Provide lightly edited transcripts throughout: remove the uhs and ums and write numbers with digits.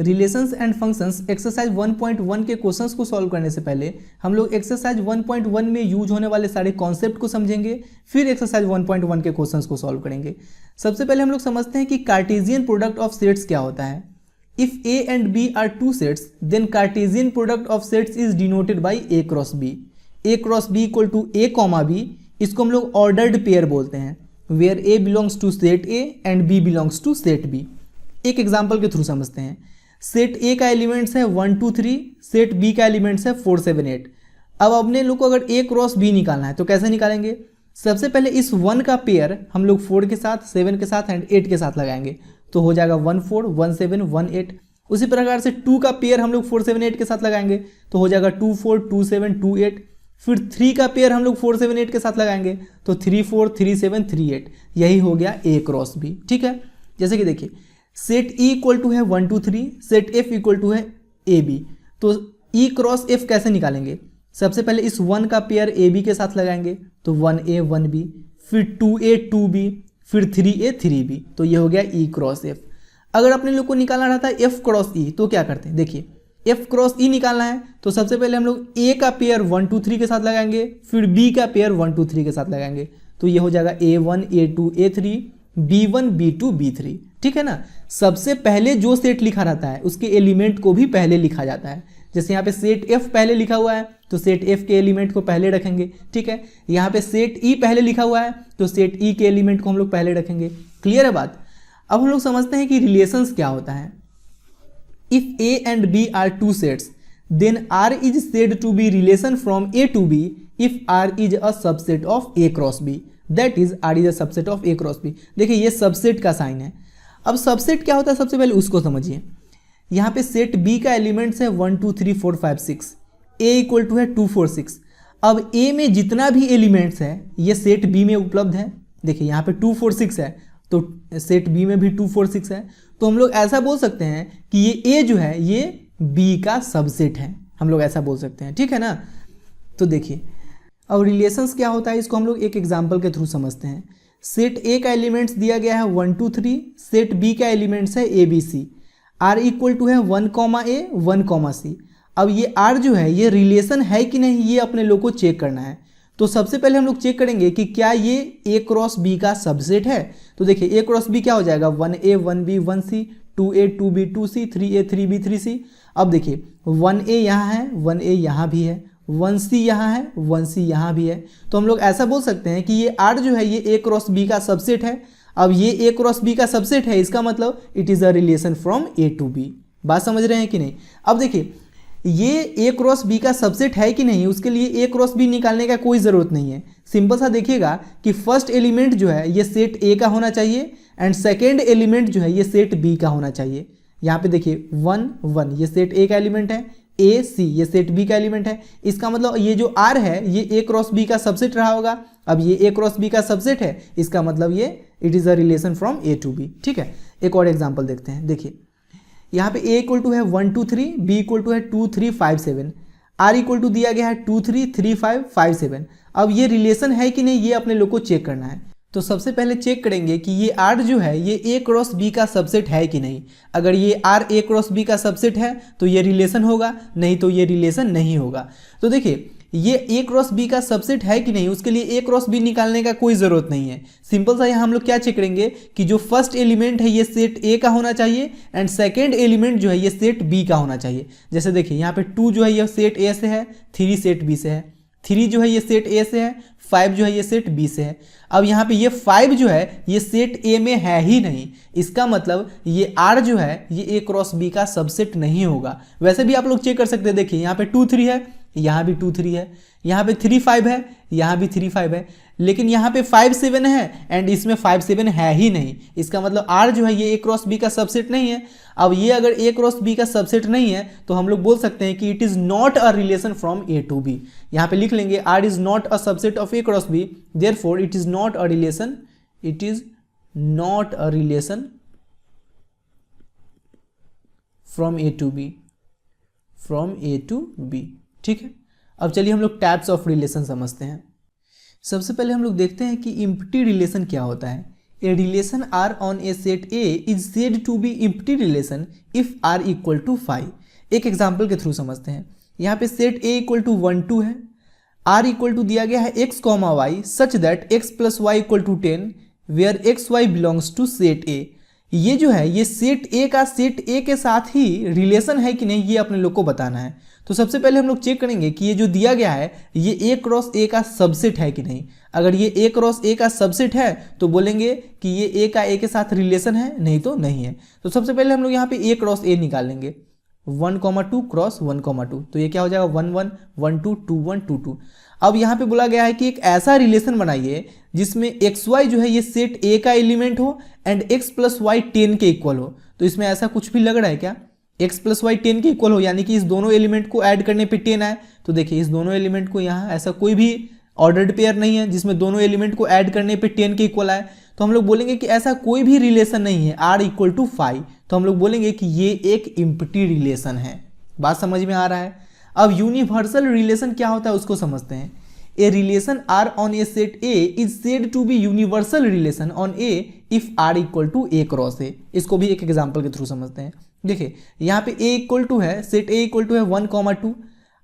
Relations and functions exercise 1.1 के questions को solve करने से पहले हम लोग एक्सरसाइज 1.1 में यूज होने वाले सारे कॉन्सेप्ट को समझेंगे, फिर एक्सरसाइज 1.1 के क्वेश्चंस को सॉल्व करेंगे। सबसे पहले हम लोग समझते हैं कि कार्टेशियन प्रोडक्ट ऑफ सेट्स क्या होता है। If A and B are two sets then Cartesian product of sets is denoted by A cross B. A cross B equal to A comma B, इसको हम लोग ऑर्डर्ड पेयर बोलते हैं, where A belongs to set A and B belongs to set B. एक example के through समझते हैं। Set ए का एलिमेंट्स है 1 2 3, सेट बी का एलिमेंट्स है 4 7 8। अब अपने लोग को अगर ए क्रॉस बी निकालना है तो कैसे निकालेंगे? सबसे पहले इस 1 का पेयर हम लोग 4 के साथ, 7 के साथ एंड 8 के साथ लगाएंगे, तो हो जाएगा 1 4 1 7 1 8। उसी प्रकार से 2 का पेयर हम लोग 4 7 8 के साथ लगाएंगे, तो हो जाएगा 2 4 2 7 2 8। फिर 3 का पेयर हम लोग 4 7 8 के साथ लगाएंगे, तो 3 4 3 7 3 8। यही हो गया ए क्रॉस बी। ठीक है, जैसे कि देखिए सेट E इक्वल टू है 1 2 3, सेट F इक्वल टू है ए बी, तो E क्रॉस F कैसे निकालेंगे? सबसे पहले इस 1 का पेयर ए बी के साथ लगाएंगे, तो 1A 1B, फिर 2A 2B, फिर 3A 3B, तो ये हो गया E क्रॉस F। अगर अपने लोग को निकालना रहता है F क्रॉस E, तो क्या करते हैं? देखिए F क्रॉस E निकालना है तो सबसे पहले हम लोग A का पेयर 1 2 3 के साथ लगाएंगे, फिर B का पेयर 1 2 3 के साथ लगाएंगे, तो ये हो जाएगा A1 A2 A3 B1 B2 B3। ठीक है ना, सबसे पहले जो सेट लिखा रहता है उसके एलिमेंट को भी पहले लिखा जाता है। जैसे यहाँ पे सेट F पहले लिखा हुआ है तो सेट F के एलिमेंट को पहले रखेंगे। ठीक है, यहाँ पे सेट E पहले लिखा हुआ है तो सेट E के एलिमेंट को हम लोग पहले रखेंगे। क्लियर है बात? अब हम लोग समझते हैं कि रिलेशंस क्या होता है। If A and B are two sets then R is said to be relation from A to B if R is a subset of A cross B, that is R is a subset of A cross B। देखिए ये subset का sign है। अब subset क्या होता है सबसे पहले उसको समझिए। यहाँ पे सेट बी का एलिमेंट्स है 1 2 3 4 5 6, ए इक्वल टू है 2 4 6। अब ए में जितना भी एलिमेंट्स है ये सेट बी में उपलब्ध है। देखिए यहाँ पे 2 4 6 है तो सेट बी में भी 2 4 6 है, तो हम लोग ऐसा बोल सकते हैं कि ये ए जो है ये बी का सबसेट है, हम लोग ऐसा बोल सकते हैं। ठीक है ना, तो देखिए अब रिलेशंस क्या होता है इसको हम लोग एक एग्जाम्पल के थ्रू समझते हैं। सेट ए का एलिमेंट्स दिया गया है 1 2 3, सेट बी का एलिमेंट्स है A B C, R equal to है 1 A 1 C। अब ये आर जो है ये रिलेशन है कि नहीं ये अपने लोग को चेक करना है। तो सबसे पहले हम लोग चेक करेंगे कि क्या ये ए क्रॉस बी का सबसेट है। तो देखिए ए क्रॉस बी क्या हो जाएगा 1A 1B 1C, 2A 2B 2C, 3A 3B 3C। अब देखिए 1A यहाँ है, 1A यहाँ भी है, 1C यहाँ है, 1C यहाँ भी है, तो हम लोग ऐसा बोल सकते हैं कि ये R जो है ये ए क्रॉस बी का सबसेट है। अब ये ए क्रॉस बी का सबसेट है, इसका मतलब it is a relation from A to B. बात समझ रहे हैं कि नहीं? अब देखिए ये ए क्रॉस बी का सबसेट है कि नहीं उसके लिए ए क्रॉस बी निकालने का कोई ज़रूरत नहीं है। सिंपल सा देखिएगा कि फर्स्ट एलिमेंट जो है ये सेट ए का होना चाहिए एंड सेकेंड एलिमेंट जो है ये सेट बी का होना चाहिए। यहाँ पे देखिए 1 1 ये सेट ए का एलिमेंट है, ए सी ये सेट बी का एलिमेंट है, इसका मतलब ये जो आर है ये ए क्रॉस बी का सबसेट रहा होगा। अब ये ए क्रॉस बी का सबसेट है, इसका मतलब ये it is a relation from A to B. ठीक है, एक और एग्जांपल देखते हैं। देखिए यहाँ पे ए इक्वल टू है 1 2 3, बी इक्वल टू है 2 3 5 7, आर इक्वल टू दिया गया है 2 3 3 5 5 7। अब ये रिलेशन है कि नहीं ये अपने लोग को चेक करना है। तो सबसे पहले चेक करेंगे कि ये आर जो है ये ए क्रॉस बी का सबसेट है कि नहीं। अगर ये आर ए क्रॉस बी का सबसेट है तो ये रिलेशन होगा, नहीं तो ये रिलेशन नहीं होगा। तो देखिए ये ए क्रॉस बी का सबसेट है कि नहीं उसके लिए ए क्रॉस बी निकालने का कोई ज़रूरत नहीं है। सिंपल सा यहाँ हम लोग क्या चेक करेंगे कि जो फर्स्ट एलिमेंट है ये सेट ए का होना चाहिए एंड सेकेंड एलिमेंट जो है ये सेट बी का होना चाहिए। जैसे देखिए यहाँ पे 2 जो है ये सेट ए से है, 3 सेट बी से है, 3 जो है ये सेट ए से है, 5 जो है ये सेट बी से है। अब यहाँ पे ये 5 जो है ये सेट ए में है ही नहीं, इसका मतलब ये आर जो है ये ए क्रॉस बी का सबसेट नहीं होगा। वैसे भी आप लोग चेक कर सकते हैं। देखिए यहाँ पे 2 3 है, यहाँ भी 2 3 है, यहाँ पे 3 5 है, यहाँ भी 3 5 है, लेकिन यहाँ पे 5 7 है एंड इसमें 5 7 है ही नहीं। इसका मतलब R जो है ये ए क्रॉस बी का सबसेट नहीं है। अब ये अगर ए क्रॉस बी का सबसेट नहीं है तो हम लोग बोल सकते हैं कि it is not a relation from A to B. यहाँ पे लिख लेंगे R is not a subset of A cross B, therefore it is not a relation, it is not a relation from A to B, from A to B. ठीक है, अब चलिए हम लोग टाइप्स ऑफ रिलेशन समझते हैं। सबसे पहले हम लोग देखते हैं कि इम्प्टी रिलेशन क्या होता है। A relation R on a set A is said to be empty relation if R equal to 5। एक एग्जाम्पल के थ्रू समझते हैं। यहाँ पे सेट ए इक्वल टू 1 2 है, आर इक्वल टू दिया गया है x comma y such that x plus y equal to 10 where x y belongs to set A. ये जो है ये सेट ए का सेट ए के साथ ही रिलेशन है कि नहीं, ये अपने लोग को बताना है। तो सबसे पहले हम लोग चेक करेंगे कि ये जो दिया गया है ये ए क्रॉस ए का सबसेट है कि नहीं। अगर ये ए क्रॉस ए का सबसेट है तो बोलेंगे कि ये ए का ए के साथ रिलेशन है, नहीं तो नहीं है। तो सबसे पहले हम लोग यहाँ पे ए क्रॉस ए निकाल लेंगे, 1,2 क्रॉस 1,2, तो ये क्या हो जाएगा 1 1 1 2 2 1 2 2। अब यहाँ पे बोला गया है कि एक ऐसा रिलेशन बनाइए जिसमें एक्स वाई जो है ये सेट ए का एलिमेंट हो एंड एक्स प्लस वाई 10 के इक्वल हो। तो इसमें ऐसा कुछ भी लग रहा है क्या? एक्स प्लस वाई 10 के इक्वल हो, यानी कि इस दोनों एलिमेंट को ऐड करने पे 10 आए। तो देखिए इस दोनों एलिमेंट को यहाँ ऐसा कोई भी ऑर्डर्ड पेयर नहीं है जिसमें दोनों एलिमेंट को ऐड करने पे 10 के इक्वल आए। तो हम लोग बोलेंगे कि ऐसा कोई भी रिलेशन नहीं है r इक्वल टू 5। तो हम लोग बोलेंगे कि ये एक एम्प्टी रिलेशन है। बात समझ में आ रहा है? अब यूनिवर्सल रिलेशन क्या होता है उसको समझते हैं। A relation R on a set A is said to be universal relation on A if R equal to A cross A. इसको भी एक एग्जाम्पल के थ्रू समझते हैं। देखिए यहाँ पे ए इक्वल टू है, सेट ए इक्वल टू है 1,2,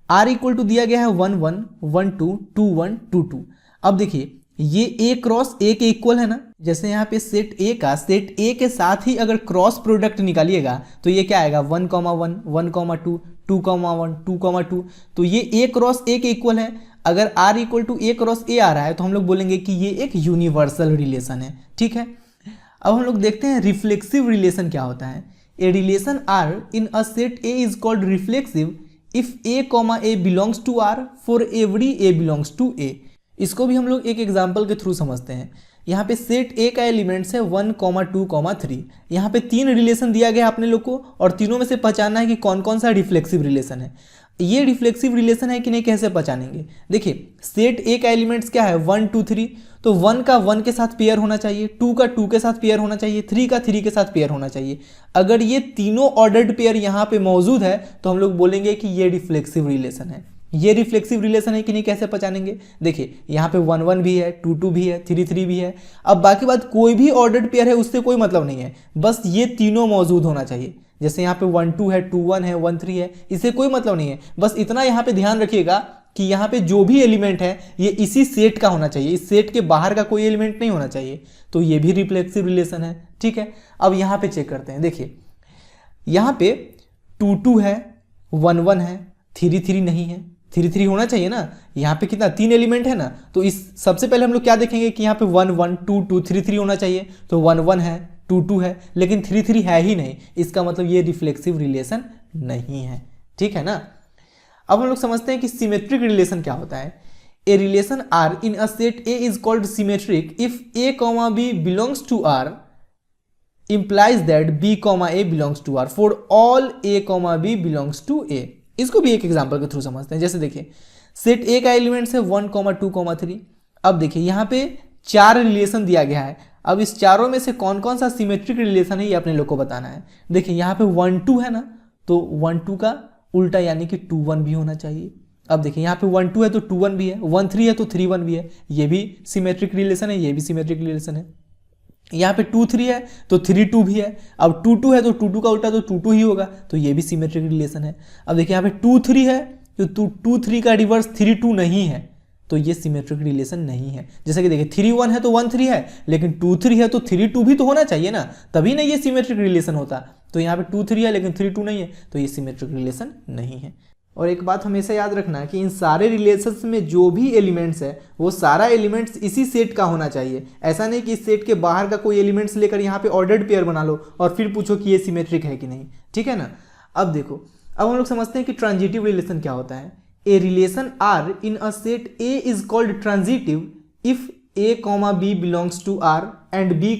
आर इक्वल टू दिया गया है 1 1 1 2 2 1 2 2। अब देखिए ये ए क्रॉस ए के इक्वल है ना, जैसे यहाँ पे सेट ए का सेट ए के साथ ही अगर क्रॉस प्रोडक्ट निकालिएगा तो ये क्या आएगा 1,1 1,2 2,1 2,2। तो ये ए क्रॉस ए के इक्वल है। अगर R equal to A cross A आ रहा है तो हम लोग बोलेंगे कि ये एक यूनिवर्सल रिलेशन है। ठीक है, अब हम लोग देखते हैं रिफ्लेक्सिव रिलेशन क्या होता है। A relation R in a set A is called reflexive if A comma A belongs to R for every A belongs to A. इसको भी हम लोग एक एग्जाम्पल के थ्रू समझते हैं। यहाँ पे सेट ए का एलिमेंट्स है 1, 2, 3। यहाँ पे 3 रिलेशन दिया गया अपने लोग को और तीनों में से पहचानना है कि कौन कौन सा रिफ्लेक्सिव रिलेशन है। ये रिफ्लेक्सिव रिलेशन है कि नहीं, कैसे पहचानेंगे? देखिए सेट ए का एलिमेंट्स क्या है 1 2 3, तो 1 का 1 के साथ पेयर होना चाहिए, 2 का 2 के साथ पेयर होना चाहिए, 3 का 3 के साथ पेयर होना चाहिए। अगर ये तीनों ऑर्डर्ड पेयर यहाँ पे मौजूद है तो हम लोग बोलेंगे कि ये रिफ्लेक्सिव रिलेशन है। ये रिफ्लेक्सिव रिलेशन है कि नहीं, कैसे पहचानेंगे? देखिए यहाँ पे 1 1 भी है, 2 2 भी है, 3 3 भी है। अब बाकी बात कोई भी ऑर्डर्ड पेयर है उससे कोई मतलब नहीं है, बस ये तीनों मौजूद होना चाहिए। जैसे यहाँ पे 1 2 है, 2 1 है, 1 3 है, इससे कोई मतलब नहीं है। बस इतना यहाँ पे ध्यान रखिएगा कि यहाँ पे जो भी एलिमेंट है ये इसी सेट का होना चाहिए, इस सेट के बाहर का कोई एलिमेंट नहीं होना चाहिए। तो ये भी रिफ्लेक्सिव रिलेशन है। ठीक है, अब यहाँ पे चेक करते हैं। देखिए यहाँ पे 2 2 है, 1 1 है, 3 3 नहीं है, 3 3 होना चाहिए ना। यहाँ पे कितना 3 एलिमेंट है ना, तो इस सबसे पहले हम लोग क्या देखेंगे कि यहाँ पे 1 1 2 2 3 3 होना चाहिए। तो 1 1 है, 2 2 है, लेकिन 3 3 है ही नहीं, इसका मतलब ये रिफ्लेक्सिव रिलेशन नहीं है। ठीक है ना। अब हम लोग समझते हैं कि सिमेट्रिक रिलेशन क्या होता है। A relation R in a set A is called symmetric if A comma B belongs to R implies that b comma a belongs to r for all a comma b belongs to a। इसको भी एक example के through समझते हैं। जैसे देखिए set ए का elements है 1 2 3। अब देखिए यहाँ पे 4 रिलेशन दिया गया है। अब इस चारों में से कौन कौन सा सिमेट्रिक रिलेशन है ये अपने लोग को बताना है। देखिए यहाँ पे 1 2 है ना, तो 1 2 का उल्टा यानी कि 2 1 भी होना चाहिए। अब देखिए यहाँ पे 1 2 है तो 2 1 भी है, 1 3 है तो 3 1 भी है, ये भी सिमेट्रिक रिलेशन है, ये भी सिमेट्रिक रिलेशन है। यहाँ पे 2 3 है तो 3 2 भी है। अब 2 2 है तो 2 2 का उल्टा तो 2 2 ही होगा, तो ये भी सिमेट्रिक रिलेशन है। अब देखिए यहाँ पे 2 3 है तो 2 3 का रिवर्स 3 2 नहीं है, तो ये सिमेट्रिक रिलेशन नहीं है। जैसे कि देखिए 3 1 है तो 1 3 है, लेकिन 2 3 है तो 3 2 भी तो होना चाहिए ना, तभी ना ये सिमेट्रिक रिलेशन होता। तो यहाँ पे 2 3 है लेकिन 3 2 नहीं है, तो ये सिमेट्रिक रिलेशन नहीं है। और एक बात हमेशा याद रखना कि इन सारे रिलेशंस में जो भी एलिमेंट्स है वो सारा एलिमेंट्स इसी सेट का होना चाहिए। ऐसा नहीं कि इस सेट के बाहर का कोई एलिमेंट्स लेकर यहाँ पे ऑर्डर्ड पेयर बना लो और फिर पूछो कि ये सिमेट्रिक है कि नहीं। ठीक है ना। अब देखो, अब हम लोग समझते हैं कि ट्रांजिटिव रिलेशन क्या होता है। A relation R in a set A is called transitive if A comma B belongs to R and B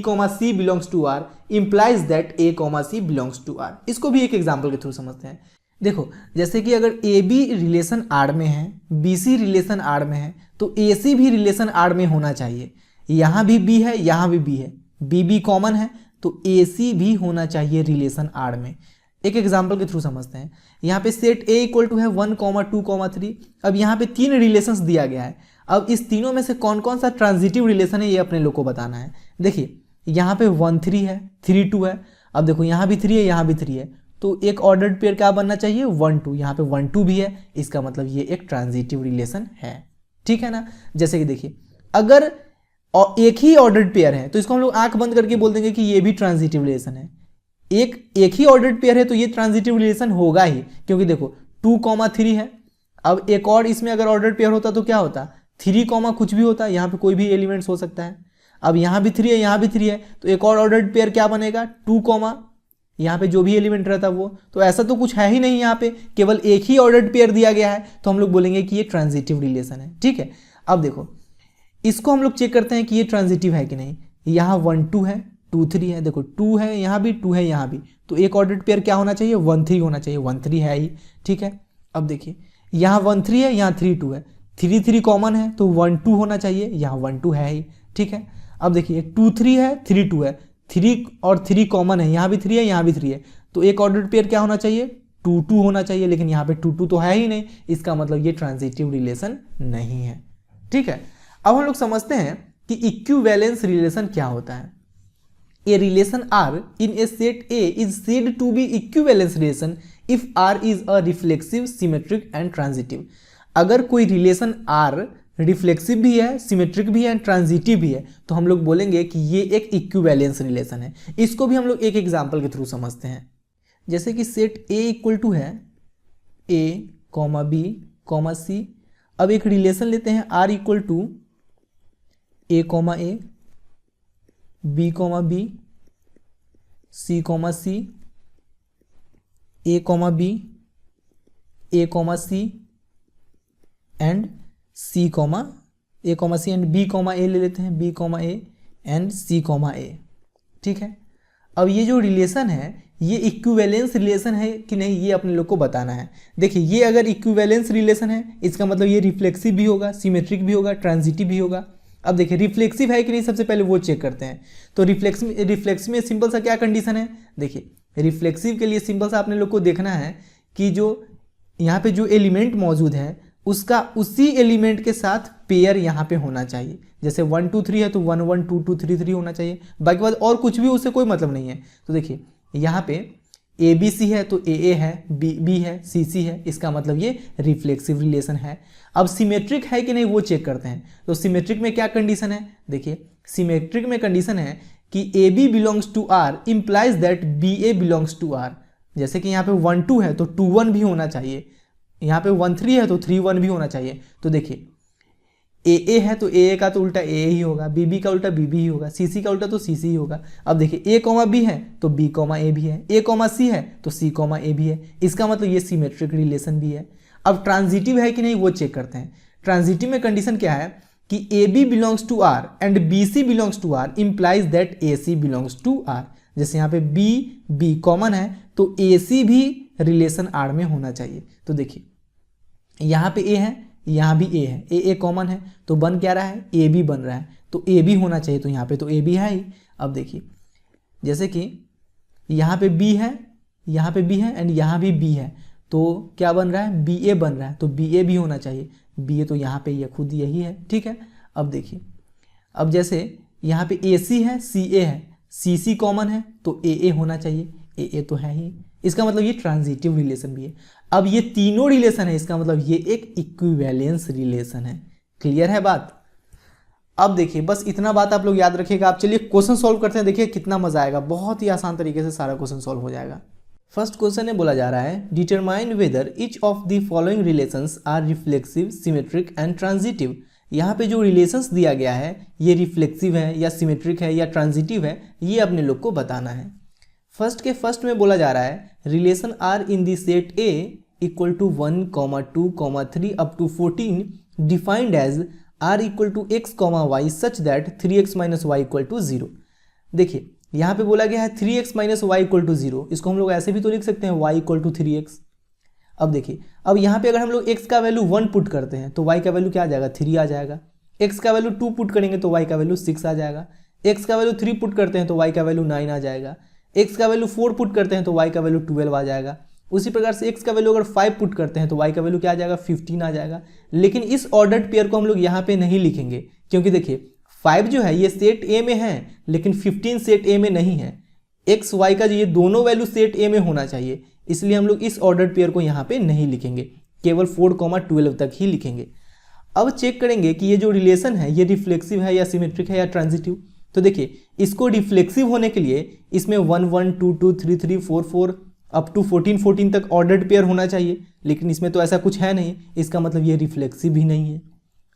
comma C belongs to R implies that A comma C belongs to R. इसको भी एक example के through समझते हैं। देखो जैसे कि अगर ए बी रिलेशन आर में है, बी सी रिलेशन आर में है, तो ए सी भी रिलेशन आर में होना चाहिए। यहाँ भी बी है, यहाँ भी बी है, बी बी कॉमन है, तो ए सी भी होना चाहिए रिलेशन आर में। एक एग्जाम्पल के थ्रू समझते हैं। यहाँ पे सेट ए इक्वल टू है 1 2 3। अब यहाँ पे 3 रिलेशंस दिया गया है। अब इस तीनों में से कौन कौन सा ट्रांजिटिव रिलेशन है ये अपने लोग को बताना है। देखिए यहाँ पे 1 3 है, 3 2 है। अब देखो यहाँ भी 3 है, यहाँ भी 3 है, तो एक ऑर्डर्ड पेयर क्या बनना चाहिए 1 2। यहाँ पे 1 2 भी है, इसका मतलब ये एक ट्रांजिटिव रिलेशन है, ठीक है ना। जैसे कि देखिए अगर एक ही ऑर्डर्ड पेयर है तो इसको हम लोग आंख बंद करके बोल देंगे कि ये भी ट्रांजिटिव रिलेशन है। एक ही ऑर्डर्ड पेयर है तो ये ट्रांजिटिव रिलेशन होगा ही, क्योंकि देखो 2 3 है। अब एक और इसमें अगर ऑर्डर्ड पेयर होता तो क्या होता, 3 कुछ भी होता, यहाँ पे कोई भी एलिमेंट्स हो सकता है। अब यहाँ भी 3 है, यहाँ भी 3 है, तो एक और ऑर्डर्ड पेयर क्या बनेगा 2 यहाँ पे जो भी एलिमेंट रहता वो, तो ऐसा तो कुछ है ही नहीं, यहाँ पे केवल एक ही ऑर्डर्ड पेयर दिया गया है, तो हम लोग बोलेंगे कि ये ट्रांजिटिव रिलेशन है, ठीक है। अब देखो इसको हम लोग चेक करते हैं कि ये ट्रांजिटिव है कि नहीं। यहाँ 1 2 है, 2 3 है, देखो 2 है यहाँ भी, 2 है यहाँ भी, तो एक ऑर्डर्ड पेयर क्या होना चाहिए 1 3 होना चाहिए, 1 3 है ही, ठीक है। अब देखिए यहाँ 1 3 है, यहाँ 3 2 है, 3 3 कॉमन है तो 1 2 होना चाहिए, यहाँ 1 2 है ही, ठीक है। अब देखिए 2 3 है, 3 2 है, 3 और 3 कॉमन है, यहाँ भी 3 है, यहाँ भी 3 है, तो एक ऑर्डर्ड पेयर क्या होना चाहिए 2 2 होना चाहिए, लेकिन यहाँ पे 2 2 तो है ही नहीं, इसका मतलब ये ट्रांजिटिव रिलेशन नहीं है, ठीक है। अब हम लोग समझते हैं कि इक्विवेलेंस रिलेशन क्या होता है। A relation R in a set A is said to be equivalence relation if R is a reflexive, symmetric and transitive। अगर कोई रिलेशन R रिफ्लेक्सिव भी है, सिमेट्रिक भी है, ट्रांजिटिव भी है, तो हम लोग बोलेंगे कि ये एक इक्विवेलेंस रिलेशन है। इसको भी हम लोग एक एग्जांपल के थ्रू समझते हैं। जैसे कि सेट A इक्वल टू है A, B, C। अब एक रिलेशन लेते हैं R equal to A, B, B, C, C, A, B, A, C and C, A, C and B, A ले लेते हैं, B, A and C, A, ठीक है। अब ये जो रिलेशन है ये इक्विवेलेंस रिलेशन है कि नहीं ये अपने लोग को बताना है। देखिए ये अगर इक्विवेलेंस रिलेशन है इसका मतलब ये रिफ्लेक्सिव भी होगा, सिमेट्रिक भी होगा, ट्रांजिटिव भी होगा। अब देखिए रिफ्लेक्सिव है कि नहीं सबसे पहले वो चेक करते हैं। तो रिफ्लेक्सिव में सिंपल सा क्या कंडीशन है, देखिए रिफ्लेक्सिव के लिए सिंपल सा आपने लोग को देखना है कि जो यहाँ पे जो एलिमेंट मौजूद है उसका उसी एलिमेंट के साथ पेयर यहाँ पे होना चाहिए। जैसे 1 2 3 है तो 1 1 2 2 3 3 होना चाहिए, बाकी बात और कुछ भी उससे कोई मतलब नहीं है। तो देखिए यहाँ पे ए बी सी है तो ए ए है, बी बी है, सी सी है, इसका मतलब ये रिफ्लेक्सिव रिलेशन है। अब सिमेट्रिक है कि नहीं वो चेक करते हैं। तो सिमेट्रिक में क्या कंडीशन है, देखिए सिमेट्रिक में कंडीशन है कि A B belongs to R implies that B A belongs to R. जैसे कि यहाँ पे 1 2 है तो 2 1 भी होना चाहिए, यहाँ पे 1 3 है तो 3 1 भी होना चाहिए। तो देखिए ए ए है तो ए का तो उल्टा ए ही होगा, बी बी का उल्टा बी बी ही होगा, सी सी का उल्टा तो सी सी ही होगा। अब देखिए ए कॉमा बी है तो बी कॉमा ए भी है, ए कॉमा सी है तो सी कॉमा ए भी है, इसका मतलब ये सिमेट्रिक रिलेशन भी है। अब ट्रांजिटिव है कि नहीं वो चेक करते हैं। ट्रांजिटिव में कंडीशन क्या है कि A B belongs to R and B C belongs to R implies that A C belongs to R. जैसे यहाँ पे बी बी कॉमन है तो ए सी भी रिलेशन आर में होना चाहिए। तो देखिए यहाँ पे ए है, यहाँ भी ए है, ए कॉमन है तो बन क्या रहा है ए बी बन रहा है, तो ए बी होना चाहिए, तो यहाँ पे तो ए बी है ही। अब देखिए जैसे कि यहाँ पे बी है, यहाँ पे बी है एंड यहाँ भी बी है, तो क्या बन रहा है बी ए बन रहा है, तो बी ए भी होना चाहिए, बी ए तो यहाँ पे ये खुद यही है, ठीक है। अब देखिए अब जैसे यहाँ पे ए सी है, सी ए है, सी सी कॉमन है तो ए होना चाहिए, ए तो है ही, इसका मतलब ये ट्रांजिटिव रिलेशन भी है। अब ये तीनों रिलेशन है, इसका मतलब ये एक इक्विवेलेंस रिलेशन है। क्लियर है बात। अब देखिए बस इतना बात आप लोग याद रखिएगा। आप चलिए क्वेश्चन सॉल्व करते हैं, देखिए कितना मजा आएगा, बहुत ही आसान तरीके से सारा क्वेश्चन सॉल्व हो जाएगा। फर्स्ट क्वेश्चन में बोला जा रहा है determine whether each of the following relations are reflexive, symmetric and transitive. यहाँ पे जो रिलेशंस दिया गया है ये रिफ्लेक्सिव है या सिमेट्रिक है या ट्रांजिटिव है, ये अपने लोग को बताना है। फर्स्ट के फर्स्ट में बोला जा रहा है relation R in the set A equal to 1, 2, 3 up to 14 defined as R equal to x comma y such that 3x minus y equal to 0। देखिए यहाँ पे बोला गया है 3x minus y equal to 0, इसको हम लोग ऐसे भी तो लिख सकते हैं y इक्वल टू 3x। अब देखिए अब यहाँ पे अगर हम लोग x का वैल्यू 1 पुट करते हैं तो y का वैल्यू क्या आ जाएगा 3 आ जाएगा, x का वैल्यू 2 पुट करेंगे तो y का वैल्यू 6 आ जाएगा, x का वैल्यू 3 पुट करते हैं तो y का वैल्यू 9 आ जाएगा, x का वैल्यू 4 पुट करते हैं तो y का वैल्यू 12 आ जाएगा। उसी प्रकार से x का वैल्यू अगर 5 पुट करते हैं तो y का वैल्यू क्या आ जाएगा 15 आ जाएगा। लेकिन इस ऑर्डर्ड पेयर को हम लोग यहाँ पे नहीं लिखेंगे, क्योंकि देखिए 5 जो है ये सेट ए में है लेकिन 15 सेट ए में नहीं है। x y का जो ये दोनों वैल्यू सेट ए में होना चाहिए, इसलिए हम लोग इस ऑर्डर्ड पेयर को यहाँ पे नहीं लिखेंगे, केवल 4,12 तक ही लिखेंगे। अब चेक करेंगे कि ये जो रिलेशन है ये रिफ्लेक्सिव है या सिमेट्रिक है या ट्रांजिटिव। तो देखिए इसको रिफ्लेक्सिव होने के लिए इसमें 1 1 2 2 3 3 4 4 अप टू 14 14 तक ऑर्डर्ड पेयर होना चाहिए, लेकिन इसमें तो ऐसा कुछ है नहीं, इसका मतलब ये रिफ्लेक्सिव भी नहीं है।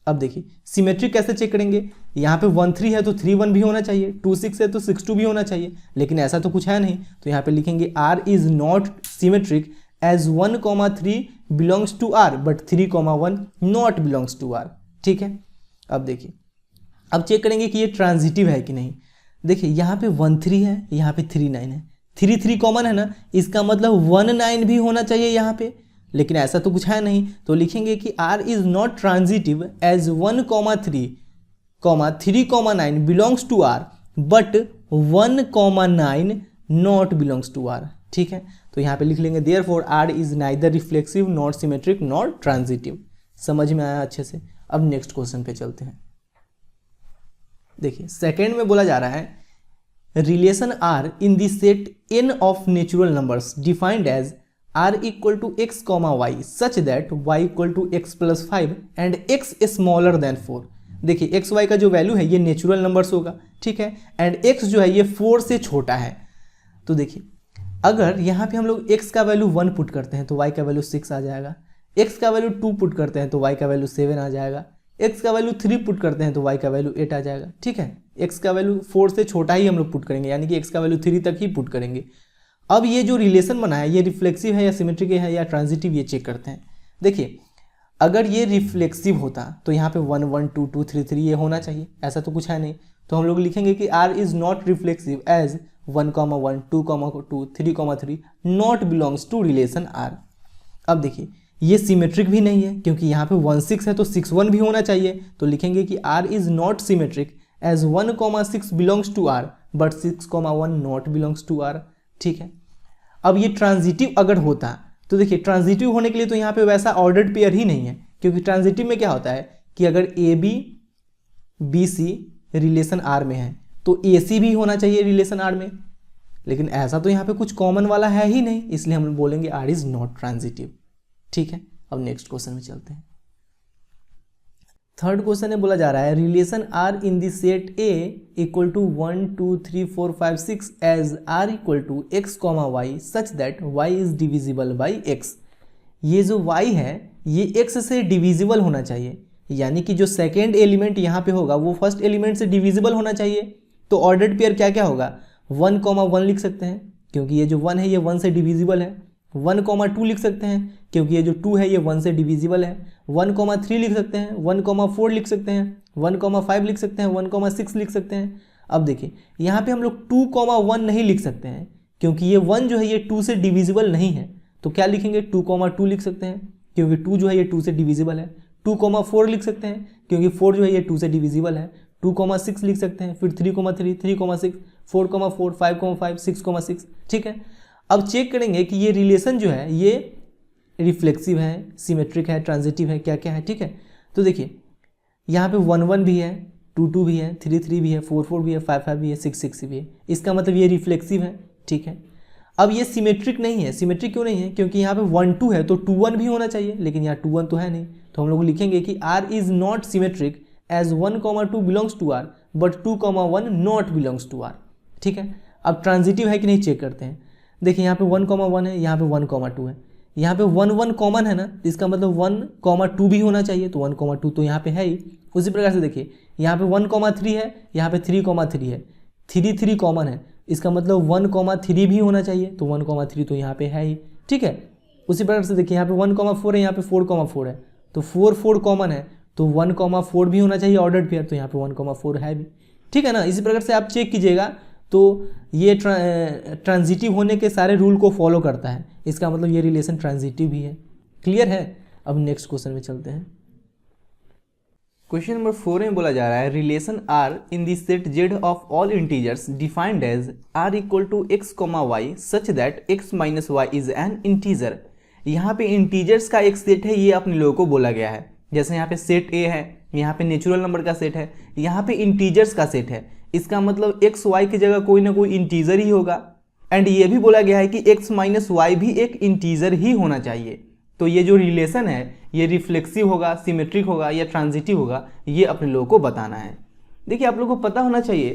अब देखिए सिमेट्रिक कैसे चेक करेंगे, यहाँ पे 1 3 है तो 3 1 भी होना चाहिए, 2 6 है तो 6 2 भी होना चाहिए, लेकिन ऐसा तो कुछ है नहीं। तो यहाँ पे लिखेंगे R is not symmetric as 1 3 belongs to R but 3 1 not belongs to R। ठीक है, अब देखिए अब चेक करेंगे कि ये ट्रांजिटिव है कि नहीं। देखिए यहाँ पे 1 3 है, यहाँ पे 3 9 है, 3 3 कॉमन है ना, इसका मतलब 1 9 भी होना चाहिए यहाँ पे, लेकिन ऐसा तो कुछ है नहीं। तो लिखेंगे कि R is not transitive as 1 3 9 belongs to R but 1 9 not belongs to R। ठीक है, तो यहाँ पे लिख लेंगे therefore R is neither reflexive not symmetric not transitive. समझ में आया अच्छे से। अब नेक्स्ट क्वेश्चन पे चलते हैं। देखिए सेकेंड में बोला जा रहा है relation R in the set n of natural numbers defined as R equal to x y such that y equal to x + 5 and x smaller than 4। देखिए x y का जो वैल्यू है ये नेचुरल नंबर्स होगा, ठीक है, and x जो है ये 4 से छोटा है। तो देखिए अगर यहाँ पे हम लोग x का वैल्यू 1 पुट करते हैं तो y का वैल्यू 6 आ जाएगा, x का वैल्यू 2 पुट करते हैं तो y का वैल्यू 7 आ जाएगा, x का वैल्यू 3 पुट करते हैं तो y का वैल्यू 8 आ जाएगा। ठीक है, x का वैल्यू 4 से छोटा ही हम लोग पुट करेंगे, यानी कि x का वैल्यू 3 तक ही पुट करेंगे। अब ये जो रिलेशन बना है ये रिफ्लेक्सिव है या सिमेट्रिक है या ट्रांजिटिव, ये चेक करते हैं। देखिए अगर ये रिफ्लेक्सिव होता तो यहाँ पे 1 1 2 2 3 3 ये होना चाहिए, ऐसा तो कुछ है नहीं। तो हम लोग लिखेंगे कि R is not reflexive as 1 1 2 2 3 3 not belongs to relation R। अब देखिए ये सिमेट्रिक भी नहीं है, क्योंकि यहाँ पे 1 6 है तो 6 1 भी होना चाहिए। तो लिखेंगे कि R is not symmetric as 1 6 belongs to R but 6 1 not belongs to R। ठीक है, अब ये ट्रांजिटिव अगर होता तो देखिए ट्रांजिटिव होने के लिए तो यहाँ पे वैसा ऑर्डर्ड पेयर ही नहीं है, क्योंकि ट्रांजिटिव में क्या होता है कि अगर AB BC रिलेशन R में है तो AC भी होना चाहिए रिलेशन R में, लेकिन ऐसा तो यहाँ पे कुछ कॉमन वाला है ही नहीं, इसलिए हम बोलेंगे R इज नॉट ट्रांजिटिव। ठीक है, अब नेक्स्ट क्वेश्चन में चलते हैं। थर्ड क्वेश्चन में बोला जा रहा है relation R in the set A equal to 1 2 3 4 5 6 as R equal to x y such that y is divisible by x। ये जो y है ये x से डिविजिबल होना चाहिए, यानी कि जो सेकेंड एलिमेंट यहाँ पे होगा वो फर्स्ट एलिमेंट से डिविजिबल होना चाहिए। तो ऑर्डर्ड पेयर क्या क्या होगा, 1 1 लिख सकते हैं क्योंकि ये जो 1 है ये 1 से डिविजिबल है, 1 2 लिख सकते हैं क्योंकि ये जो 2 है ये 1 से डिविजिबल है, 1 3 लिख सकते हैं, 1 4 लिख सकते हैं, 1 5 लिख सकते हैं, 1 6 लिख सकते हैं। अब देखिए यहाँ पे हम लोग 2 1 नहीं लिख सकते हैं क्योंकि ये 1 जो है ये 2 से डिविजिबल नहीं है। तो क्या लिखेंगे 2 2 लिख सकते हैं क्योंकि 2 जो है ये 2 से डिविजिबल है, 2 4 लिख सकते हैं क्योंकि 4 जो है ये 2 से डिविजिबल है, 2 6 लिख सकते हैं, फिर 3 3 3 6 4 4 5 5 6 6। ठीक है, अब चेक करेंगे कि ये रिलेशन जो है ये रिफ्लेक्सिव है, सिमेट्रिक है, ट्रांजिटिव है, क्या क्या है। ठीक है, तो देखिए यहाँ पे 1 1 भी है, 2 2 भी है, 3 3 भी है, 4 4 भी है, 5 5 भी है, 6 6 भी है, इसका मतलब ये रिफ्लेक्सिव है। ठीक है, अब ये सिमेट्रिक नहीं है। सिमेट्रिक क्यों नहीं है, क्योंकि यहाँ पे 1 2 है तो 2 1 भी होना चाहिए, लेकिन यहाँ 2 1 तो है नहीं। तो हम लोग लिखेंगे कि R is not symmetric as 1 2 belongs to R but 2 1 not belongs to R। ठीक है, अब ट्रांजिटिव है कि नहीं चेक करते हैं। देखिए यहाँ पे 1 1 है, यहाँ पे 1 2 है, यहाँ पे 1 1 कॉमन है ना, इसका मतलब 1 2 भी होना चाहिए, तो 1 2 तो यहाँ पे है ही। उसी प्रकार से देखिए यहाँ पे 1 3 है, यहाँ पे 3 3 है, 3 3 कॉमन है, इसका मतलब 1 3 भी होना चाहिए, तो 1 3 तो यहाँ पे है ही। ठीक है, उसी प्रकार से देखिए यहाँ पे 1 4 है, यहाँ पे 4 4 है, तो 4 4 कॉमन है, तो 1 4 भी होना चाहिए ऑर्डर्ड पेयर, तो यहाँ पे 1 4 है भी। ठीक है ना, इसी प्रकार से आप चेक कीजिएगा तो ये ट्रांजिटिव होने के सारे रूल को फॉलो करता है, इसका मतलब ये रिलेशन ट्रांजिटिव भी है। क्लियर है, अब नेक्स्ट क्वेश्चन में चलते हैं। क्वेश्चन नंबर 4 में बोला जा रहा है relation R in the set Z of all integers defined as R equal to x comma y such that x minus y is an integer. यहाँ पे इंटीजर्स का एक सेट है, ये अपने लोगों को बोला गया है। जैसे यहाँ पे सेट ए है, यहाँ पे नेचुरल नंबर का सेट है, यहाँ पे इंटीजर्स का सेट है। इसका मतलब एक्स वाई की जगह कोई ना कोई इंटीजर ही होगा। एंड ये भी बोला गया है कि एक्स माइनस वाई भी एक इंटीजर ही होना चाहिए। तो ये जो रिलेशन है ये रिफ्लेक्सिव होगा, सिमेट्रिक होगा या ट्रांजिटिव होगा, ये अपने लोगों को बताना है। देखिए आप लोगों को पता होना चाहिए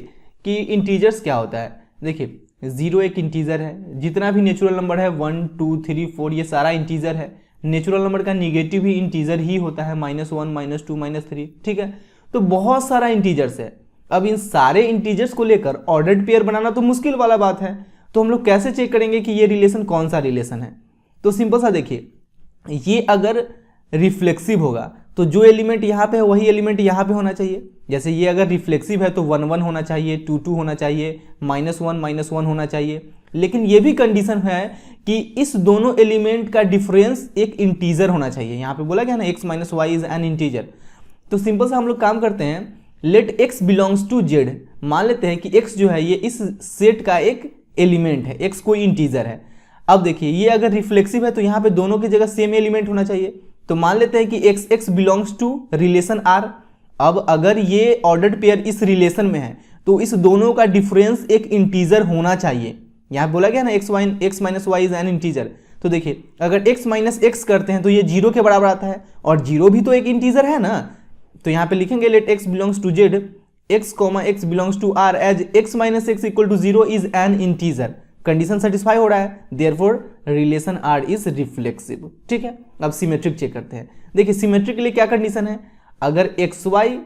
कि इंटीजर्स क्या होता है। देखिए 0 एक इंटीजर है, जितना भी नेचुरल नंबर है 1 2 3 4 ये सारा इंटीजर है। नेचुरल नंबर का निगेटिव भी इंटीजर ही होता है, -1 -2 -3, ठीक है। तो बहुत सारा इंटीजर्स है। अब इन सारे इंटीजर्स को लेकर ऑर्डर्ड पेयर बनाना तो मुश्किल वाला बात है। तो हम लोग कैसे चेक करेंगे कि ये रिलेशन कौन सा रिलेशन है? तो सिंपल सा देखिए, ये अगर रिफ्लेक्सिव होगा तो जो एलिमेंट यहाँ पे है वही एलिमेंट यहाँ पे होना चाहिए। जैसे ये अगर रिफ्लेक्सिव है तो 1 1 होना चाहिए, 2 2 होना चाहिए, -1 -1 होना चाहिए। लेकिन ये भी कंडीशन है कि इस दोनों एलिमेंट का डिफरेंस एक इंटीजर होना चाहिए। यहाँ पे बोला गया ना x minus y is an integer. तो सिंपल सा हम लोग काम करते हैं, let x belongs to Z. मान लेते हैं कि एक्स जो है ये इस सेट का एक एलिमेंट है, एक्स कोई इंटीजर है। अब देखिए ये अगर रिफ्लेक्सिव है तो यहाँ पे दोनों की जगह सेम एलिमेंट होना चाहिए। तो मान लेते हैं कि x x belongs to relation R. अब अगर ये ऑर्डर्ड पेयर इस रिलेशन में है तो इस दोनों का डिफरेंस एक इंटीजर होना चाहिए। यहाँ बोला गया ना x minus y is an integer. तो देखिए अगर एक्स माइनस एक्स करते हैं तो ये 0 के बराबर आता है, और 0 भी तो एक इंटीजर है ना। तो यहाँ पे लिखेंगे let x belongs to Z x comma x belongs to R as x minus x equal to 0 is an integer. Condition satisfy हो रहा है, therefore relation R is reflexive. ठीक है, अब सिमेट्रिक चेक करते हैं। देखिए सिमेट्रिक के लिए क्या कंडीशन है, अगर एक्स वाई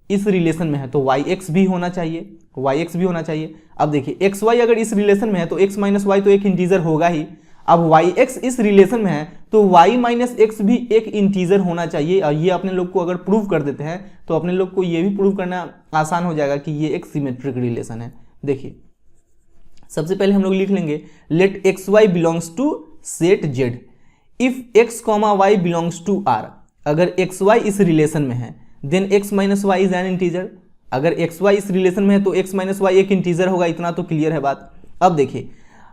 इस रिलेशन में है तो वाई एक्स भी होना चाहिए, वाई एक्स भी होना चाहिए। अब देखिए एक्स वाई अगर इस रिलेशन में है तो एक्स माइनस वाई तो एक इंटीजर होगा ही। अब वाई एक्स इस रिलेशन में है तो वाई माइनस एक्स भी एक इंटीजर होना चाहिए। और ये अपने लोग को अगर प्रूव कर देते हैं तो अपने लोग को ये भी प्रूव करना आसान हो जाएगा कि ये एक सिमेट्रिक रिलेशन है। देखिए सबसे पहले हम लोग लिख लेंगे let x y belongs to set Z if x comma y belongs to R. अगर एक्स वाई इस रिलेशन में है then x minus y is an integer. अगर एक्स वाई इस रिलेशन में है तो एक्स माइनस वाई एक इंटीजर होगा, इतना तो क्लियर है बात। अब देखिए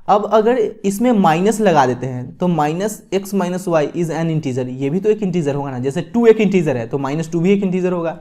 अब अगर इसमें माइनस लगा देते हैं तो minus x minus y is an integer, ये भी तो एक इंटीजर होगा ना। जैसे 2 एक इंटीजर है तो -2 भी एक इंटीजर होगा,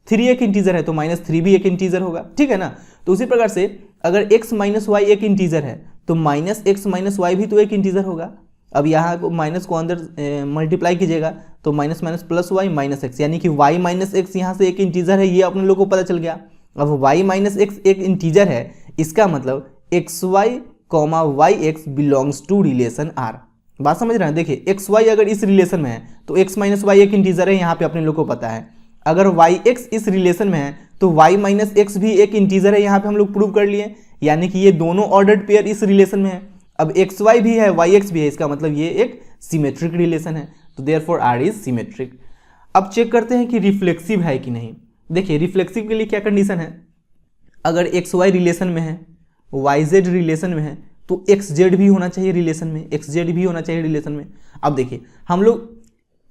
3 एक इंटीजर है तो -3 भी एक इंटीजर होगा, ठीक है ना। तो उसी प्रकार से अगर x माइनस वाई एक इंटीजर है तो -x माइनस वाई भी तो एक इंटीजर होगा। अब यहाँ को माइनस को अंदर मल्टीप्लाई कीजिएगा तो minus minus plus Y minus x, यानी कि y माइनस एक्स यहाँ से एक इंटीजर है, ये अपने लोग को पता चल गया। अब y माइनस एक्स एक इंटीजर है, इसका मतलब x y comma y x belongs to relation are. बात समझ रहे हैं? देखिए एक्स वाई अगर इस रिलेशन में है तो x माइनस वाई एक इंटीजर है, यहाँ पे अपने लोग को पता है। अगर वाई एक्स इस रिलेशन में है तो y माइनस एक्स भी एक इंटीजर है, यहाँ पे हम लोग प्रूव कर लिए, यानी कि ये दोनों ऑर्डर्ड पेयर इस रिलेशन में है। अब एक्स वाई भी है वाई एक्स भी है, इसका मतलब ये एक सिमेट्रिक रिलेशन है। तो देयरफॉर आर इज सिमेट्रिक। अब चेक करते हैं कि रिफ्लेक्सिव है कि नहीं। देखिए रिफ्लेक्सिव के लिए क्या कंडीशन है, अगर एक्स वाई रिलेशन में है, वाई जेड रिलेशन में है तो एक्स जेड भी होना चाहिए रिलेशन में, एक्स जेड भी होना चाहिए रिलेशन में। अब देखिए हम लोग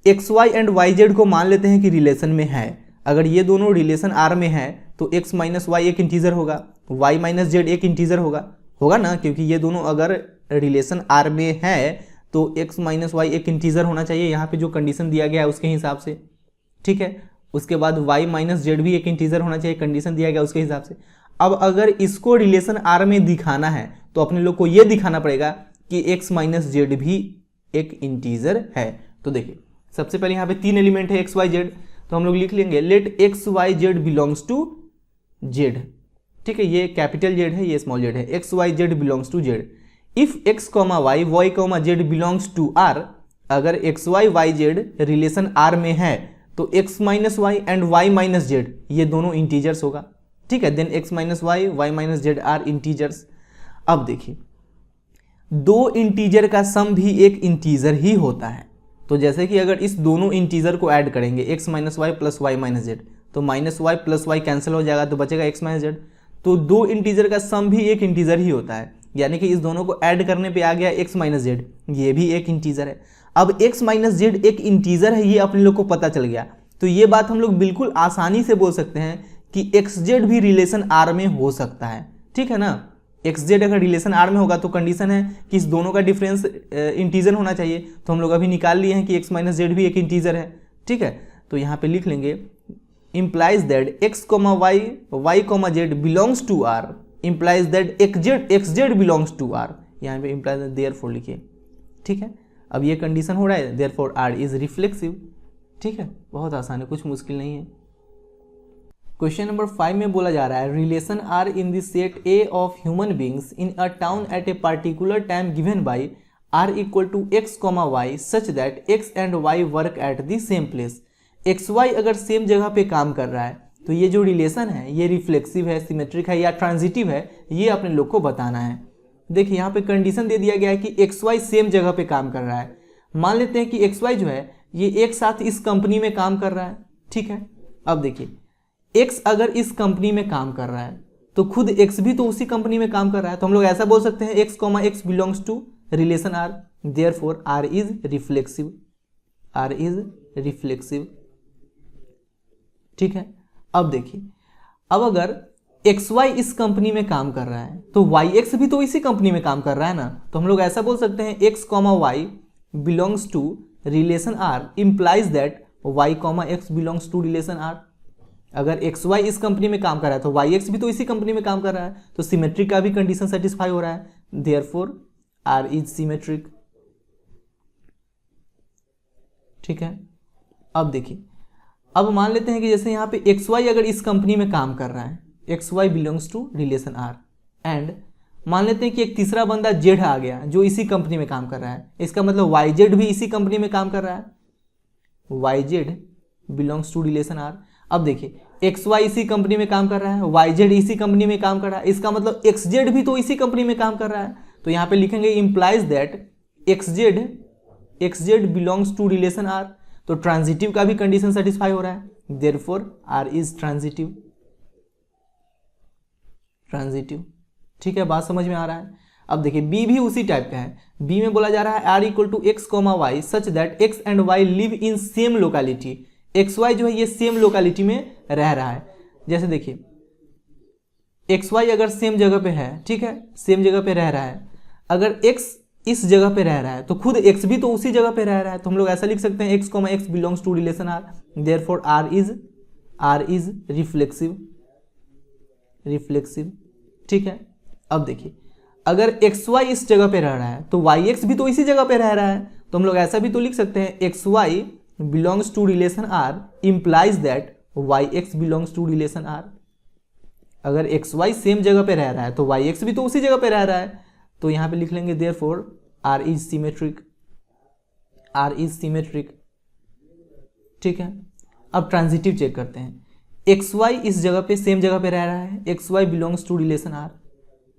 x y and y z को मान लेते हैं कि रिलेशन में है। अगर ये दोनों रिलेशन आर में है तो एक्स माइनस वाई एक इंटीजर होगा, वाई माइनस जेड एक इंटीजर होगा ना, क्योंकि ये दोनों अगर रिलेशन आर में है तो एक्स माइनस वाई एक इंटीजर होना चाहिए, यहाँ पे जो कंडीशन दिया गया है उसके हिसाब से, ठीक है। उसके बाद वाई माइनस जेड भी एक इंटीजर होना चाहिए, कंडीशन दिया गया उसके हिसाब से। अब अगर इसको रिलेशन आर में दिखाना है तो अपने लोग को ये दिखाना पड़ेगा कि एक्स माइनस जेड भी एक इंटीजर है। तो देखिए सबसे पहले यहाँ पे 3 एलिमेंट है एक्स वाई जेड, तो हम लोग लिख लेंगे let x Y Z belongs to Z. ठीक है, ये कैपिटल जेड है, ये स्मॉल जेड है। X Y Z belongs to Z if x comma Y Y comma Z belongs to R. अगर x Y Y Z relation R में है तो x minus Y and Y minus Z ये दोनों integers होगा, ठीक है। Then x minus Y Y minus Z are integers. अब देखिए 2 इंटीजर का सम भी एक इंटीजर ही होता है। तो जैसे कि अगर इस दोनों इंटीजर को ऐड करेंगे X minus Y plus Y minus Z, तो minus Y plus Y cancel हो जाएगा तो बचेगा एक्स माइनस जेड। तो 2 इंटीजर का सम भी एक इंटीजर ही होता है, यानी कि इस दोनों को ऐड करने पे आ गया एक्स माइनस जेड, ये भी एक इंटीजर है। अब एक्स माइनस जेड एक इंटीजर है, ये अपने लोग को पता चल गया। तो ये बात हम लोग बिल्कुल आसानी से बोल सकते हैं कि एक्स जेड भी रिलेशन आर में हो सकता है, ठीक है ना। एक्स जेड अगर रिलेशन आर में होगा तो कंडीशन है कि इस दोनों का डिफरेंस इंटीजर होना चाहिए, तो हम लोग अभी निकाल लिए हैं कि एक्स माइनस जेड भी एक इंटीजर है, ठीक है। तो यहाँ पे लिख लेंगे implies that x, y, y, z belongs to R, implies that x z belongs to R, यहाँ पे implies that therefore लिखिए, ठीक है। अब ये कंडीशन हो रहा है therefore R is reflexive, ठीक है, बहुत आसान है, कुछ मुश्किल नहीं है। क्वेश्चन नंबर 5 में बोला जा रहा है relation R in the set A of human beings in a town at a particular time given by R equal to x comma y such that x and y work at the same place. X y अगर same जगह पे काम कर रहा है तो ये जो रिलेशन है ये रिफ्लेक्सिव है, सिमेट्रिक है या ट्रांजिटिव है, ये अपने लोग को बताना है। देखिए यहाँ पे कंडीशन दे दिया गया है कि एक्स वाई सेम जगह पे काम कर रहा है। मान लेते हैं कि एक्स वाई जो है ये एक साथ इस कंपनी में काम कर रहा है, ठीक है। अब देखिए एक्स अगर इस कंपनी में काम कर रहा है तो खुद एक्स भी तो उसी कंपनी में काम कर रहा है, तो हम लोग ऐसा बोल सकते हैं x comma x belongs to relation are, therefore are is reflexive, R is reflexive, ठीक है। अब देखिए अब अगर एक्स वाई इस कंपनी में काम कर रहा है तो वाई एक्स भी तो इसी कंपनी में काम कर रहा है ना, तो हम लोग ऐसा बोल सकते हैं x comma y belongs to relation R implies that y comma x belongs to relation R. अगर एक्स वाई इस कंपनी में काम कर रहा है तो वाई एक्स भी तो इसी कंपनी में काम कर रहा है, तो सिमेट्रिक का भी कंडीशन सेटिस्फाई हो रहा है, देयरफॉर आर इज सिमेट्रिक, ठीक है। अब देखिए अब मान लेते हैं कि जैसे यहाँ पे एक्स वाई अगर इस कंपनी में काम कर रहा है, x y belongs to relation R, and मान लेते हैं कि एक तीसरा बंदा जेड आ गया जो इसी कंपनी में काम कर रहा है, इसका मतलब वाई जेड भी इसी कंपनी में काम कर रहा है, y Z belongs to relation R. अब देखिए एक्स वाई इसी कंपनी में काम कर रहा है, वाई जेड इसी कंपनी में काम कर रहा है, इसका मतलब एक्स जेड भी तो इसी कंपनी में काम कर रहा है, तो यहाँ पे लिखेंगे implies that x z belongs to relation R, तो ट्रांजिटिव का भी कंडीशन सेटिस्फाई हो रहा है, therefore are is transitive, transitive, ठीक है। बात समझ में आ रहा है। अब देखिए बी भी उसी टाइप का है, बी में बोला जा रहा है R equal to x comma y such that x and y live in same locality. X y जो है ये सेम लोकेलिटी में रह रहा है, जैसे देखिए एक्स वाई अगर सेम जगह पे है, ठीक है, सेम जगह पे रह रहा है, अगर एक्स इस जगह पे रह रहा है तो खुद एक्स भी तो उसी जगह पे रह रहा है, तो हम लोग ऐसा लिख सकते हैं x comma x belongs to relation are, therefore are is reflexive, reflexive, ठीक है। अब देखिए अगर एक्स वाई इस जगह पे रह रहा है तो वाई एक्स भी तो इसी जगह पे रह रहा है, तो हम लोग ऐसा भी तो लिख सकते हैं x y belongs to relation R implies that y x belongs to relation R. अगर एक्स वाई सेम जगह पे रह रहा है तो वाई एक्स भी तो उसी जगह पे रह रहा है, तो यहाँ पे लिख लेंगे therefore are is symmetric, R is symmetric, ठीक है। अब ट्रांजिटिव चेक करते हैं, एक्स वाई इस जगह पे सेम जगह पे रह रहा है, x y belongs to relation R,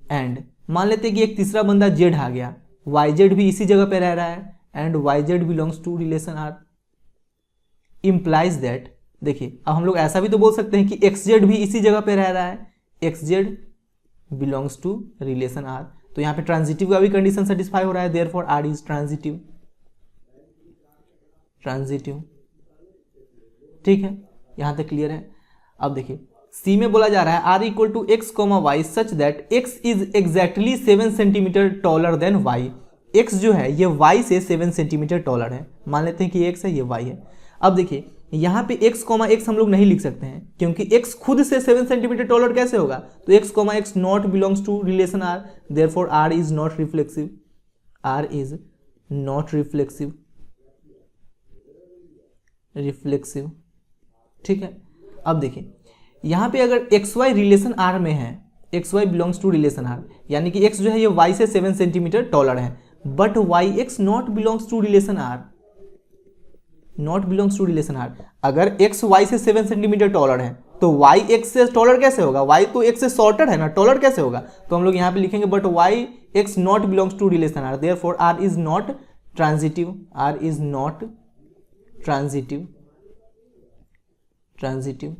and मान लेते हैं कि एक तीसरा बंदा जेड आ गया, वाई जेड भी इसी जगह पे रह रहा है, and y Z belongs to relation R, implies that, देखिए अब हम लोग ऐसा भी तो बोल सकते हैं कि एक्स जेड भी इसी जगह पे रह रहा है, x z belongs to relation R, तो यहाँ पे ट्रांजिटिव का भी कंडीशन सेटिस्फाई हो रहा है, therefore are is transitive, transitive, ठीक है। यहाँ तक क्लियर है। अब देखिए सी में बोला जा रहा है R equal to x comma y such that x is exactly 7 centimetre taller than y. X जो है ये वाई से 7 सेंटीमीटर टॉलर है, मान लेते हैं कि एक्स है ये वाई है। अब देखिए यहाँ पे x कॉमा एक्स हम लोग नहीं लिख सकते हैं क्योंकि x खुद से 7 सेंटीमीटर टॉलर कैसे होगा, तो x comma x not belongs to relation are, therefore are is not reflexive, R is not reflexive, reflexive, ठीक है। अब देखिए यहाँ पे अगर एक्स वाई रिलेशन आर में है, x y belongs to relation are, यानी कि x जो है ये y से 7 सेंटीमीटर टॉलर है, but y x not belongs to relation R, not belongs to relation R. अगर x y से 7 सेंटीमीटर टॉलर है तो y x से टॉलर कैसे होगा, y तो x से शॉर्टर है ना, टॉलर कैसे होगा, तो हम लोग यहाँ पे लिखेंगे but y x not belongs to relation are, therefore r is not transitive, r is not transitive, transitive,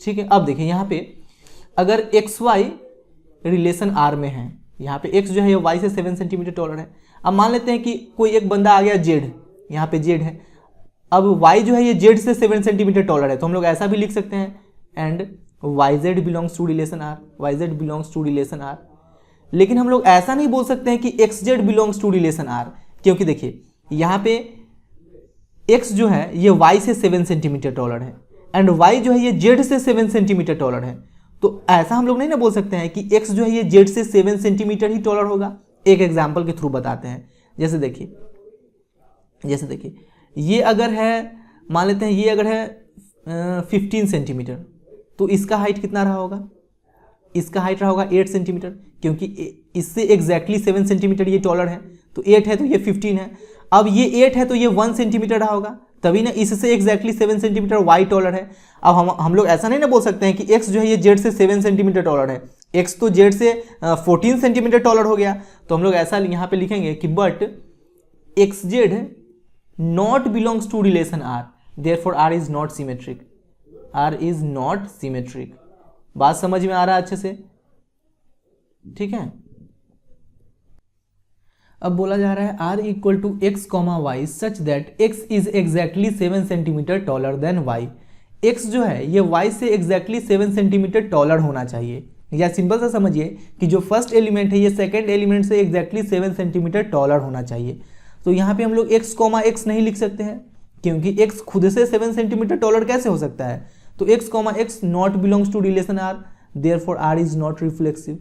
ठीक है। अब देखिए यहाँ पे अगर एक्स वाई रिलेशन आर में है, यहाँ पे x जो है y से 7 सेंटीमीटर टॉलर है, अब मान लेते हैं कि कोई एक बंदा आ गया जेड, यहाँ पे जेड है, अब y जो है ये z से 7 सेंटीमीटर टॉलर है, तो हम लोग ऐसा भी लिख सकते हैं, and yz belongs to relation r, yz belongs to relation r। लेकिन हम लोग ऐसा नहीं बोल सकते हैं कि xz belongs to relation r, क्योंकि देखिए यहाँ पे x जो है ये y से 7 सेंटीमीटर टॉलर है, एंड y जो है ये z से 7 सेंटीमीटर टॉलर है। तो ऐसा हम लोग नहीं ना बोल सकते हैं कि x जो है ये z से 7 सेंटीमीटर ही टॉलर होगा। एक एग्जाम्पल के थ्रू बताते हैं। जैसे देखिए ये अगर है, मान लेते हैं ये अगर है 15 सेंटीमीटर, तो इसका हाइट कितना रहा होगा? इसका हाइट रहा होगा 8 सेंटीमीटर, क्योंकि इससे एग्जैक्टली 7 सेंटीमीटर ये टॉलर है, तो 8 है तो ये 15 है। अब ये 8 है तो ये 1 सेंटीमीटर रहा होगा, तभी ना इससे एग्जैक्टली 7 सेंटीमीटर वाई टॉलर है। अब हम लोग ऐसा नहीं ना बोल सकते हैं कि x जो है ये z से 7 सेंटीमीटर टॉलर है, x तो z से 14 सेंटीमीटर टॉलर हो गया। तो हम लोग ऐसा यहाँ पे लिखेंगे कि but xz not belongs to relation r, therefore r is not symmetric, r is not symmetric. बात समझ में आ रहा है अच्छे से? ठीक है। अब बोला जा रहा है r equal to x comma y such that x is exactly 7 centimetre taller than y। x जो है ये y से एग्जैक्टली 7 सेंटीमीटर टॉलर होना चाहिए, या सिंपल सा समझिए कि जो फर्स्ट एलिमेंट है ये सेकंड एलिमेंट से एग्जैक्टली 7 सेंटीमीटर टॉलर होना चाहिए। तो यहाँ पे हम लोग x कॉमा एक्स नहीं लिख सकते हैं, क्योंकि x खुद से 7 सेंटीमीटर टॉलर कैसे हो सकता है? तो x comma x not belongs to relation r, therefore r is not reflexive,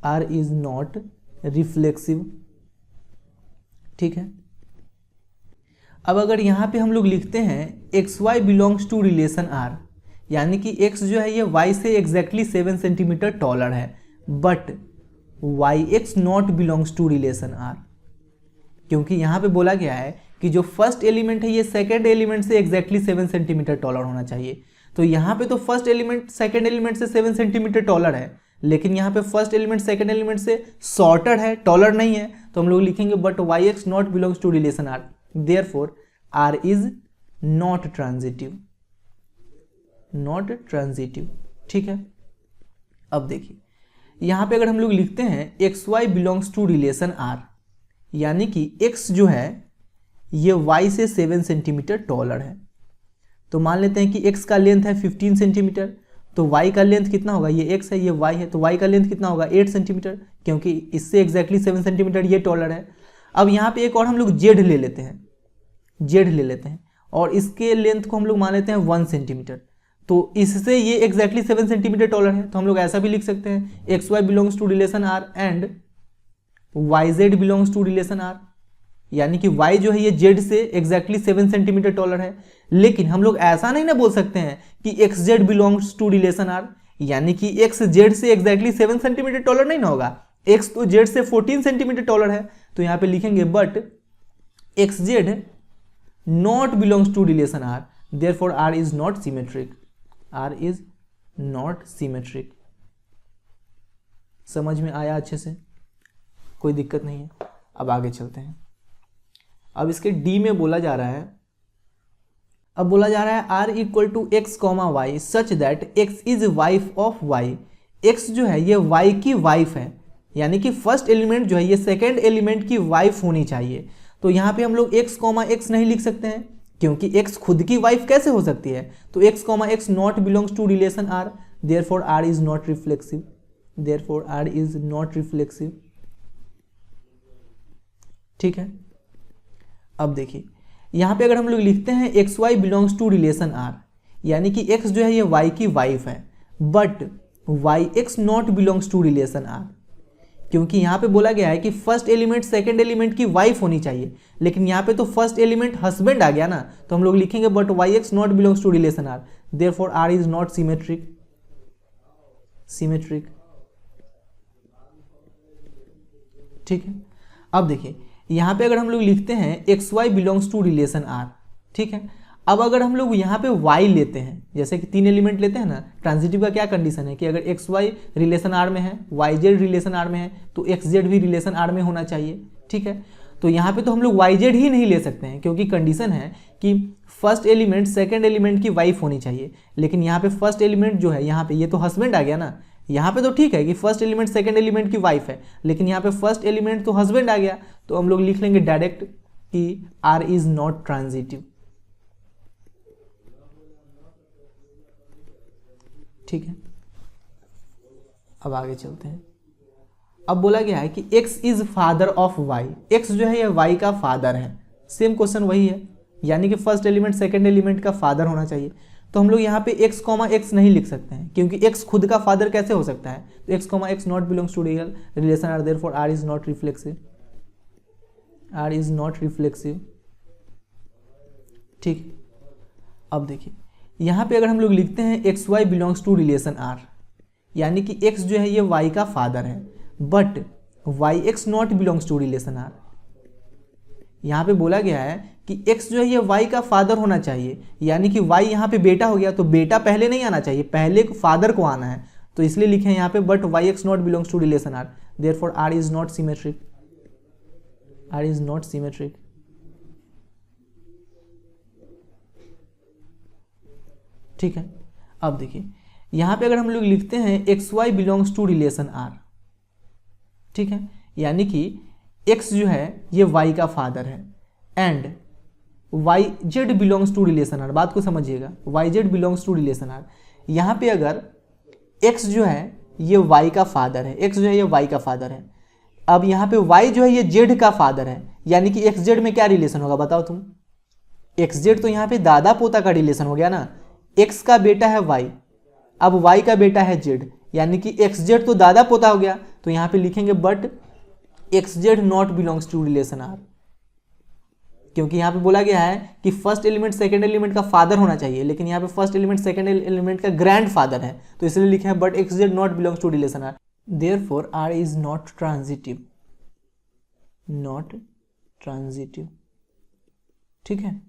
r is not reflexive. ठीक है। अब अगर यहाँ पे हम लोग लिखते हैं x y belongs to relation r, यानी कि x जो है ये y से एग्जैक्टली 7 सेंटीमीटर टॉलर है, but yx not belongs to relation r, क्योंकि यहाँ पे बोला गया है कि जो फर्स्ट एलिमेंट है ये सेकंड एलिमेंट से एग्जैक्टली 7 सेंटीमीटर टॉलर होना चाहिए। तो यहाँ पे तो फर्स्ट एलिमेंट सेकंड एलिमेंट से 7 सेंटीमीटर टॉलर है, लेकिन यहाँ पे फर्स्ट एलिमेंट सेकंड एलिमेंट से शॉर्टर है, टॉलर नहीं है। तो हम लोग लिखेंगे but yx not belongs to relation r, therefore r is not transitive, not transitive. ठीक है। अब देखिए यहाँ पे अगर हम लोग लिखते हैं x y belongs to relation r, यानी कि x जो है ये y से 7 सेंटीमीटर टॉलर है। तो मान लेते हैं कि x का लेंथ है 15 सेंटीमीटर, तो y का लेंथ कितना होगा? ये x है ये y है, तो y का लेंथ कितना होगा? 8 सेंटीमीटर, क्योंकि इससे एग्जैक्टली 7 सेंटीमीटर ये टॉलर है। अब यहाँ पे एक और हम लोग z ले लेते हैं, और इसके लेंथ को हम लोग मान लेते हैं 1 सेंटीमीटर, तो इससे ये एग्जैक्टली 7 सेंटीमीटर टॉलर है। तो हम लोग ऐसा भी लिख सकते हैं x y belongs to relation r and yz belongs to relation r, यानी कि y जो है ये z से एग्जैक्टली 7 सेंटीमीटर टॉलर है। लेकिन हम लोग ऐसा नहीं ना बोल सकते हैं कि xz belongs to relation r, यानी कि x z से एग्जैक्टली 7 सेंटीमीटर टॉलर नहीं ना होगा, x तो z से 14 सेंटीमीटर टॉलर है। तो यहाँ पे लिखेंगे but xz not belongs to relation r, therefore r is not symmetric, r is not symmetric. समझ में आया अच्छे से? कोई दिक्कत नहीं है। अब आगे चलते हैं। अब इसके डी में बोला जा रहा है, r equal to x comma y such that x is wife of y। x जो है ये y की वाइफ है, यानी कि फर्स्ट एलिमेंट जो है ये सेकेंड एलिमेंट की वाइफ होनी चाहिए। तो यहाँ पे हम लोग x कॉमा एक्स नहीं लिख सकते हैं, क्योंकि x खुद की वाइफ कैसे हो सकती है? तो x comma x not belongs to relation r, therefore r is not reflexive, therefore r is not reflexive. ठीक है। अब देखिए यहाँ पे अगर हम लोग लिखते हैं x y belongs to relation r, यानी कि x जो है ये y की वाइफ है, but yx not belongs to relation r, क्योंकि यहाँ पे बोला गया है कि फर्स्ट एलिमेंट सेकंड एलिमेंट की वाइफ होनी चाहिए, लेकिन यहाँ पे तो फर्स्ट एलिमेंट हस्बैंड आ गया ना। तो हम लोग लिखेंगे but yx not belongs to relation r, therefore r is not symmetric, symmetric. ठीक है। अब देखिए यहाँ पे अगर हम लोग लिखते हैं x y belongs to relation r, ठीक है। अब अगर हम लोग यहाँ पे y लेते हैं, जैसे कि 3 एलिमेंट लेते हैं ना, ट्रांजिटिव का क्या कंडीशन है कि अगर एक्स वाई रिलेशन r में है, yz रिलेशन r में है, तो xz भी रिलेशन r में होना चाहिए। ठीक है। तो यहाँ पे तो हम लोग yz ही नहीं ले सकते हैं, क्योंकि कंडीशन है कि फर्स्ट एलिमेंट सेकेंड एलिमेंट की वाइफ होनी चाहिए। लेकिन यहाँ पे फर्स्ट एलिमेंट जो है यहाँ पे ये तो हस्बैंड आ गया ना। यहाँ पे तो ठीक है कि फर्स्ट एलिमेंट सेकंड एलिमेंट की वाइफ है, लेकिन यहाँ पे फर्स्ट एलिमेंट तो हस्बैंड आ गया। तो हम लोग लिख लेंगे डायरेक्ट कि r इज नॉट ट्रांजिटिव, ठीक है, अब आगे चलते हैं। अब बोला गया है कि x is father of y, x जो है ये y का फादर है। सेम क्वेश्चन वही है, यानी कि फर्स्ट एलिमेंट सेकंड एलिमेंट का फादर होना चाहिए। तो हम लोग यहाँ पे x, x नहीं लिख सकते हैं, क्योंकि x खुद का फादर कैसे हो सकता है। तो x, x not belongs to real relation are therefore r is not reflexive, r is not reflexive. ठीक, अब देखिए यहाँ पे अगर हम लोग लिखते हैं x y belongs to relation are, यानी कि x जो है ये y का फादर है, but y x not belongs to relation r. यहाँ पे बोला गया है कि x जो है ये y का फादर होना चाहिए, यानी कि y यहाँ पे बेटा हो गया, तो बेटा पहले नहीं आना चाहिए, पहले फादर को आना है। तो इसलिए लिखे हैं यहाँ पे but y x not belongs to relation are, therefore r is not symmetric, r is not symmetric. ठीक है, अब देखिए यहाँ पे अगर हम लोग लिखते हैं x y belongs to relation r, ठीक है, यानी कि x जो है ये y का फादर है and y Z belongs to relation are. बात को समझिएगा, y Z belongs to relation r. यहाँ पे अगर x जो है ये y का फादर है, x जो है ये y का फादर है, अब यहाँ पे y जो है ये z का फादर है, यानी कि x z में क्या रिलेशन होगा बताओ तुम। x z तो यहाँ पे दादा पोता का रिलेशन हो गया ना, x का बेटा है y, अब y का बेटा है z, यानी कि एक्स जेड तो दादा पोता हो गया। तो यहाँ पे लिखेंगे but x z not belongs to relation r, क्योंकि यहाँ पे बोला गया है कि फर्स्ट एलिमेंट सेकंड एलिमेंट का फादर होना चाहिए, लेकिन यहाँ पे फर्स्ट एलिमेंट सेकंड एलिमेंट का ग्रैंड फादर है, तो इसलिए लिखे हैं but x z not belongs to relation are, therefore are is not transitive, not transitive. ठीक है।